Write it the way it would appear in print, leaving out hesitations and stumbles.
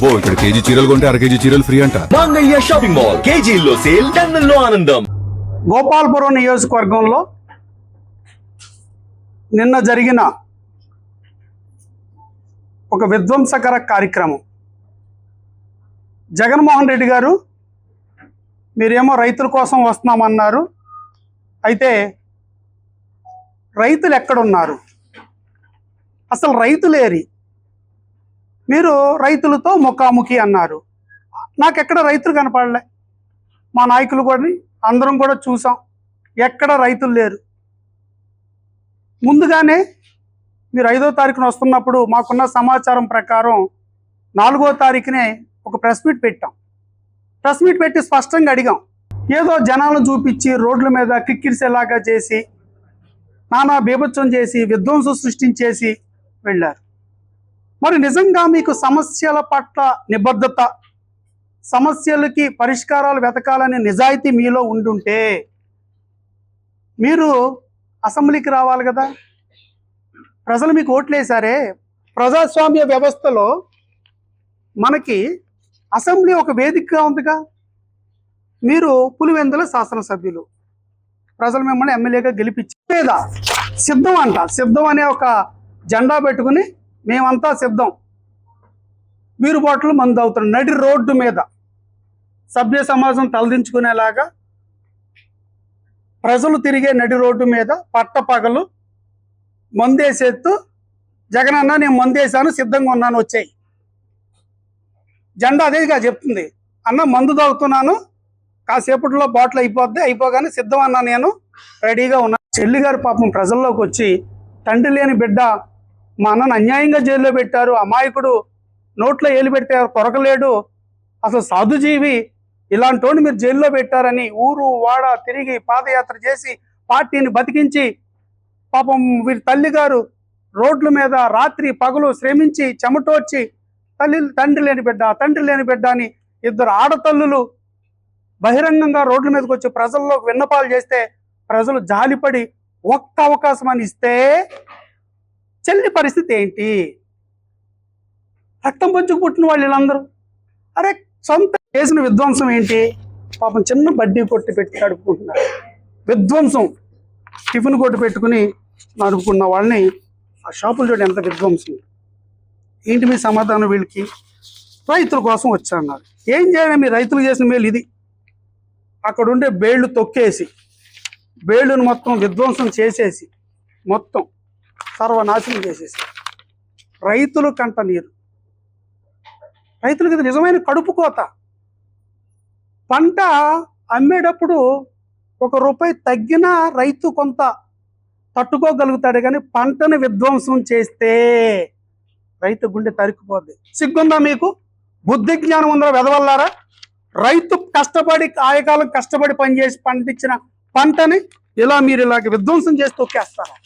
అబ్బో ఇక్కడ కేజీ చీరలు కొంటే అర కేజీ చీరలు ఫ్రీ అంట. మంగళ్య షాపింగ్ మాల్, కేజీల్లో సేల్, టన్నుల్లో ఆనందం. గోపాల్పురం నియోజకవర్గంలో నిన్న జరిగిన ఒక విధ్వంసకర కార్యక్రమం. జగన్మోహన్ రెడ్డి గారు మీరేమో రైతుల కోసం వస్తున్నామన్నారు, అయితే రైతులు ఎక్కడున్నారు? అసలు రైతులేరి? మీరు రైతులతో ముఖాముఖి అన్నారు. నాకెక్కడ రైతులు కనపడలే. మా నాయకులు కూడా అందరం కూడా చూసాం, ఎక్కడ రైతులు లేరు. ముందుగానే మీరు 5వ తారీఖున వస్తున్నప్పుడు మాకున్న సమాచారం ప్రకారం 4వ తారీఖునే ఒక ప్రెస్ మీట్ పెట్టాం. ప్రెస్ మీట్ పెట్టి స్పష్టంగా అడిగాం. ఏదో జనాలను చూపించి రోడ్ల మీద కిక్కిరిసేలాగా చేసి నానా బీభత్సం చేసి విధ్వంసం సృష్టించేసి వెళ్ళారు. మరి నిజంగా మీకు సమస్యల పట్ల నిబద్ధత, సమస్యలకి పరిష్కారాలు వెతకాలనే నిజాయితీ మీలో ఉండుంటే మీరు అసెంబ్లీకి రావాలి కదా. ప్రజలు మీకు ఓట్లేశారే. ప్రజాస్వామ్య వ్యవస్థలో మనకి అసెంబ్లీ ఒక వేదికగా ఉందిగా. మీరు పులివెందుల శాసనసభ్యులు, ప్రజలు మిమ్మల్ని ఎమ్మెల్యేగా గెలిపించి లేదా సిద్ధం అంట. సిద్ధం అనే ఒక జెండా పెట్టుకుని మేమంతా సిద్ధం, వీరు బాటలు మందు అవుతున్నాం. నడి రోడ్డు మీద సభ్య సమాజం తలదించుకునేలాగా ప్రజలు తిరిగే నడి రోడ్డు మీద పట్టపగలు మందేసేత్తు జగన్ అన్న నేను మందేశాను, సిద్ధంగా ఉన్నాను, వచ్చాయి. జెండా అదేగా చెప్తుంది. అన్న మందు తాగుతున్నాను, కాసేపట్లో బాటిల్ అయిపోగానే సిద్ధం అన్నా, నేను రెడీగా ఉన్నా. చెల్లి గారు పాపం ప్రజల్లోకి వచ్చి తండ్రి లేని బిడ్డ మా అన్నను అన్యాయంగా జైల్లో పెట్టారు, అమాయకుడు నోట్లో ఏలు పెడితే కొరకలేడు, అసలు సాధుజీవి ఇలాంటి మీరు జైల్లో పెట్టారని ఊరు వాడ తిరిగి పాదయాత్ర చేసి పార్టీని బతికించి పాపం వీరి తల్లి గారు రోడ్ల మీద రాత్రి పగలు శ్రమించి చెమటోడ్చి తండ్రి లేని బిడ్డ అని 2 ఆడతల్లులు బహిరంగంగా రోడ్ల మీదకి వచ్చి ప్రజల్లోకి విన్నపాలు చేస్తే ప్రజలు జాలిపడి ఒక్క అవకాశం అని ఇస్తే చెల్లి పరిస్థితి ఏంటి? రక్తం పంచుకు పుట్టిన వాళ్ళు వీళ్ళందరూ అరే సొంత చేసిన విధ్వంసం ఏంటి? పాపం చిన్న బడ్డీ కొట్టి పెట్టి నడుపుకుంటున్నారు. విధ్వంసం టిఫిన్ కొట్టు పెట్టుకుని నడుపుకున్న వాళ్ళని ఆ షాపులు చూడండి ఎంత విధ్వంసం. ఏంటి మీ సమాధానం? వీళ్ళకి రైతుల కోసం వచ్చాన్నారు. ఏం చేయాలి? మీరు రైతులు చేసిన మేలు ఇది. అక్కడ ఉండే బేళ్లు తొక్కేసి బేళ్లను మొత్తం విధ్వంసం చేసేసి మొత్తం సర్వనాశనం చేసేసి రైతులు కంట నీరు. రైతులకి ఇది నిజమైన కడుపు కోత. పంట అమ్మేటప్పుడు ₹1 తగ్గినా రైతు కొంత తట్టుకోగలుగుతాడు, కానీ పంటను విధ్వంసం చేస్తే రైతు గుండె తరుక్కుపోద్ది. సిగ్గుందా మీకు? బుద్ధి జ్ఞానం ఉందా వెదవల్లారా? రైతు కష్టపడి ఆయకాలం కష్టపడి పనిచేసి పండించిన పంటని మీరు ఇలాగ విధ్వంసం చేసి తొక్కేస్తారా?